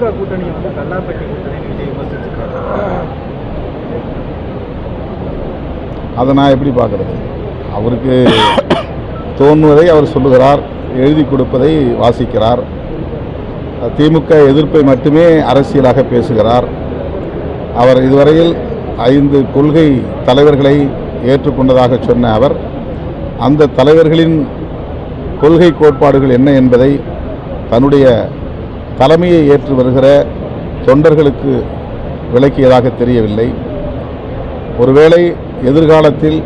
கூட்டணி வந்து கல்லாப்பட்டி கூட்டணி விஜய் விமர்சிச்சிருக்காரு. அதை நான் எப்படி பார்க்குறது? அவருக்கு தோன்றுவதை அவர் சொல்லுகிறார், எழுதி கொடுப்பதை வாசிக்கிறார். திமுக எதிர்ப்பை மட்டுமே அரசியலாக பேசுகிறார். அவர் இதுவரையில் 5 கொள்கை தலைவர்களை ஏற்றுக்கொண்டதாக சொன்ன அவர் அந்த தலைவர்களின் கொள்கை கோட்பாடுகள் என்ன என்பதை தன்னுடைய தலைமையை ஏற்று வருகிற தொண்டர்களுக்கு விளக்கியதாக தெரியவில்லை. ஒருவேளை எதிர்காலத்தில்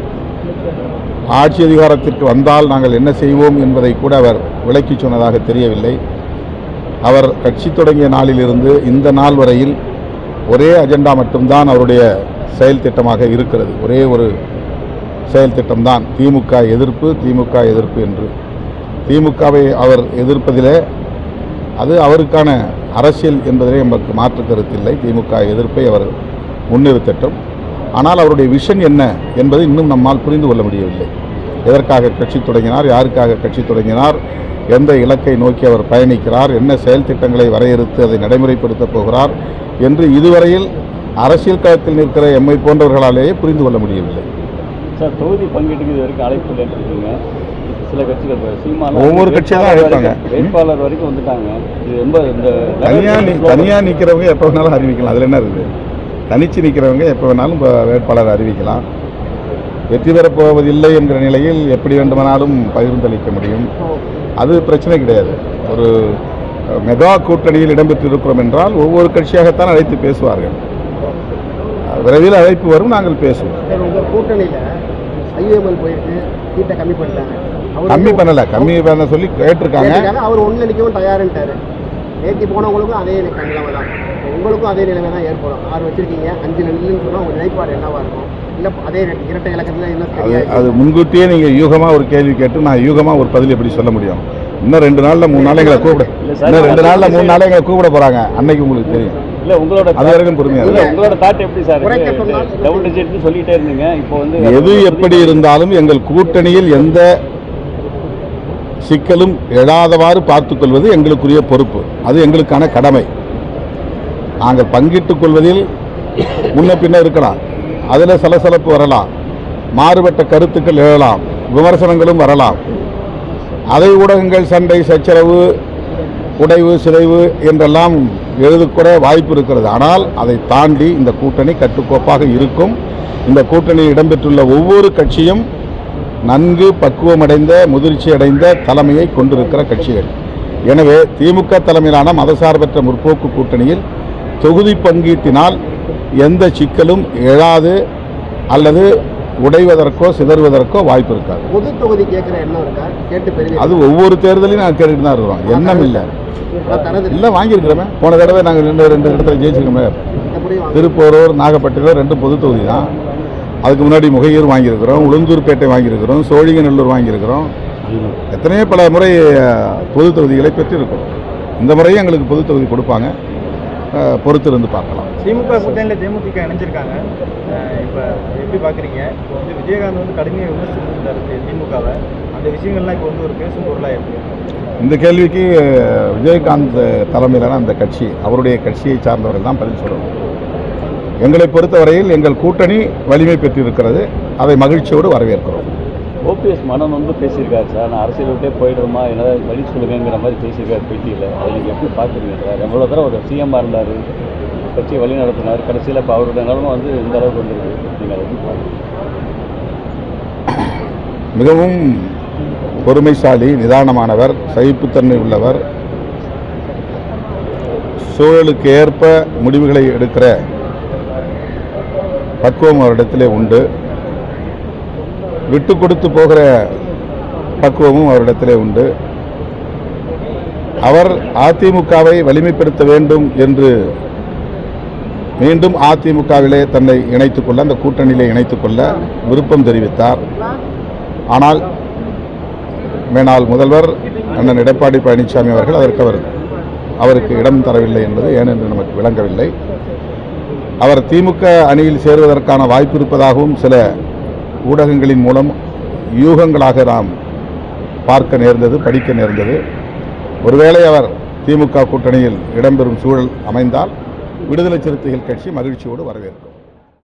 ஆட்சி அதிகாரத்திற்கு வந்தால் நாங்கள் என்ன செய்வோம் என்பதை கூட அவர் விளக்கி சொன்னதாக தெரியவில்லை. அவர் கட்சி தொடங்கிய நாளிலிருந்து இந்த நாள் வரையில் ஒரே அஜெண்டா மட்டும்தான் அவருடைய செயல் திட்டமாக இருக்கிறது. ஒரே ஒரு செயல் திட்டம்தான் திமுக எதிர்ப்பு, திமுக எதிர்ப்பு என்று. திமுகவை அவர் எதிர்ப்பதிலே அது அவருக்கான அரசியல் என்பதிலே நமக்கு மாற்று கருத்தில்லை. திமுக எதிர்ப்பை அவர் முன்னிறுத்தட்டும். ஆனால் அவருடைய விஷன் என்ன என்பதை இன்னும் நம்மால் புரிந்து கொள்ள முடியவில்லை. எதற்காக கட்சி தொடங்கினார், யாருக்காக கட்சி தொடங்கினார், எந்த இலக்கை நோக்கி அவர் பயணிக்கிறார், என்ன செயல் திட்டங்களை வரையறுத்து அதை நடைமுறைப்படுத்தப் போகிறார் என்று இதுவரையில் அரசியல் களத்தில் நிற்கிற எம்மை போன்றவர்களாலேயே புரிந்து கொள்ள முடியவில்லை. சார், தொகுதி பங்கீட்டுக்கு இது வரைக்கும் அழைப்பு இல்லைன்னு சில கட்சிகள் சீமான் ஒவ்வொரு கட்சியாக தான் அழைப்பாங்க. வேட்பாளர் வரைக்கும் வந்துட்டாங்க. இது ரொம்ப இந்த தனியாக நிற்கிறவங்க எப்போ வேணாலும் அறிவிக்கலாம். அதில் என்ன இருக்குது? தனித்து நிற்கிறவங்க எப்போ வேணாலும் வேட்பாளர் அறிவிக்கலாம். வெற்றி பெறப்போவதில்லை என்கிற நிலையில் எப்படி வேண்டுமானாலும் பகிர்ந்தளிக்க முடியும். அது பிரச்சனை கிடையாது. ஒரு மெகா கூட்டணியில் இடம்பெற்று இருக்கிறோம் என்றால் ஒவ்வொரு கட்சியாகத்தான் அழைத்து பேசுவார்கள். விரைவில் அழைப்பு வரும், நாங்கள் பேசுவோம். உங்கள் கூட்டணியில் ஐஎம்எல் போயிட்டு சீட்டை கம்மி பண்ணிட்டாங்க. கம்மி பண்ண சொல்லி கேட்டிருக்காங்க. அவர் ஒன்று நிற்கவும் தயாருன்ட்டார். நேற்று போனவங்களுக்கும் அதே நிலைமை தான், உங்களுக்கும் அதே நிலைமை தான் ஏற்படும். 6 வச்சிருக்கீங்க, 5 நிலைன்னு சொன்னால் உங்கள் நிலைப்பாடு என்னவா இருக்கும்? இல்லை அதே இரட்டை இலக்கத்தில் இன்னும் அது முன்கூட்டியே நீங்கள் யூகமாக ஒரு கேள்வி கேட்டு நான் யூகமாக ஒரு பதில் எப்படி சொல்ல முடியும்? இன்னும் 2 நாளில் 3 நாள் எங்களை கூப்பிட, இன்னும் 2 நாளில் 3 நாள் எங்களை கூப்பிட போகிறாங்க. அன்னைக்கு உங்களுக்கு தெரியும். இல்லை உங்களோட அது வரைக்கும் பொறுமையாக இல்லை. உங்களோட தாட் எப்படி சார்? டபுள் டிஜிட்னு சொல்லிட்டே இருந்தீங்க. இப்போ வந்து எது எப்படி இருந்தாலும் எங்கள் கூட்டணியில் எந்த சிக்கலும் எழாதவாறு பார்த்துக்கொள்வது எங்களுக்குரிய பொறுப்பு. அது எங்களுக்கான கடமை. நாங்கள் பங்கிட்டுக் கொள்வதில் முன்ன பின்ன இருக்கலாம், அதில் சலசலப்பு வரலாம், மாறுபட்ட கருத்துக்கள் எழலாம், விமர்சனங்களும் வரலாம். அதை ஊடகங்கள் சண்டை, சச்சரவு, உடைவு, சிதைவு என்றெல்லாம் எழுதக்கூட வாய்ப்பு இருக்கிறது. ஆனால் அதை தாண்டி இந்த கூட்டணி கட்டுக்கோப்பாக இருக்கும். இந்த கூட்டணியில் இடம்பெற்றுள்ள ஒவ்வொரு கட்சியும் நன்கு பக்குவமடைந்த, முதிர்ச்சி அடைந்த தலைமையை கொண்டிருக்கிற கட்சிகள். எனவே திமுக தலைமையிலான மதசார்பற்ற முற்போக்கு கூட்டணியில் தொகுதி பங்கீட்டினால் எந்த சிக்கலும் எழாது அல்லது உடைவதற்கோ சிதறுவதற்கோ வாய்ப்பு இருக்காது. பொது தொகுதி கேட்குற எண்ணம் இருக்கா? கேட்டு அது ஒவ்வொரு தேர்தலையும் நாங்கள் கேட்டுட்டு தான் இருக்கிறோம். எண்ணம் இல்லை இல்லை, வாங்கியிருக்கிறோமே. போன தடவை நாங்கள் 2 இடத்துல ஜெயிச்சிருக்கோமே. திருப்போரூர், நாகப்பட்டினம் 2 பொது தொகுதி தான். அதுக்கு முன்னாடி முகையூர் வாங்கியிருக்கிறோம், உளுந்தூர்பேட்டை வாங்கியிருக்கிறோம், சோழிங்கநல்லூர் வாங்கியிருக்கிறோம். எத்தனையோ பல முறை பொது தொகுதிகளை பெற்றிருக்கிறோம். இந்த முறையும் எங்களுக்கு பொது தொகுதி கொடுப்பாங்க. பொறுத்து இருந்து பார்க்கலாம். திமுக கூட்டணியில் தேமுதிக இணைஞ்சிருக்காங்க. இப்போ எப்படி பார்க்குறீங்க? இப்போ வந்து விஜயகாந்த் வந்து கடுமையாக விமர்சிச்சிருந்தார் திமுகவை. அந்த விஷயங்கள்லாம் இப்போ வந்து ஒரு பேசும் பொருளாக இருக்கு. இந்த கேள்விக்கு விஜயகாந்த் தலைமையிலான அந்த கட்சி, அவருடைய கட்சியை சார்ந்தவர்கள் தான் பதில் சொல்லணும். எங்களை பொறுத்தவரையில் எங்கள் கூட்டணி வலிமை பெற்றிருக்கிறது. அதை மகிழ்ச்சியோடு வரவேற்கிறோம். ஓபிஎஸ் மனம் வந்து பேசியிருக்காரு சார், நான் அரசியல் விட்டே போயிடுமா, என்னதான் வழி சொல்லுங்கிற மாதிரி பேசியிருக்காரு பேட்டியில். அதை நீங்கள் எப்படி பார்க்குறீங்க சார்? எவ்வளோ தடவை ஒரு சிஎம்மாக இருந்தார், கட்சியை வழி நடத்தினார், கடைசியில் இப்போ அவருடைய நிலைமை வந்து இந்த அளவுக்கு வந்துருக்கு. நீங்கள் அதை எப்படி பார்க்குறீங்க? மிகவும் பொறுமைசாலி, நிதானமானவர், சகிப்புத்தன்மை உள்ளவர், சூழலுக்கு ஏற்ப முடிவுகளை எடுக்கிற பக்குவம் அவரிடத்திலே உண்டு. விட்டு கொடுத்து போகிற பக்குவமும் அவரிடத்திலே உண்டு. அவர் அதிமுகவை வலிமைப்படுத்த வேண்டும் என்று மீண்டும் அதிமுகவிலே தன்னை இணைத்துக்கொள்ள, அந்த கூட்டணியிலே இணைத்துக்கொள்ள விருப்பம் தெரிவித்தார். ஆனால் மேனாள் முதல்வர் அண்ணன் எடப்பாடி பழனிசாமி அவர்கள் அவருக்கு இடம் தரவில்லை என்பது ஏனென்று நமக்கு விளங்கவில்லை. அவர் திமுக அணியில் சேருவதற்கான வாய்ப்பு இருப்பதாகவும் சில ஊடகங்களின் மூலம் யூகங்களாக நாம் பார்க்க நேர்ந்தது, படிக்க நேர்ந்தது. ஒருவேளை அவர் திமுக கூட்டணியில் இடம்பெறும் சூழல் அமைந்தால் விடுதலை சிறுத்தைகள் கட்சி மகிழ்ச்சியோடு வரவேற்கும்.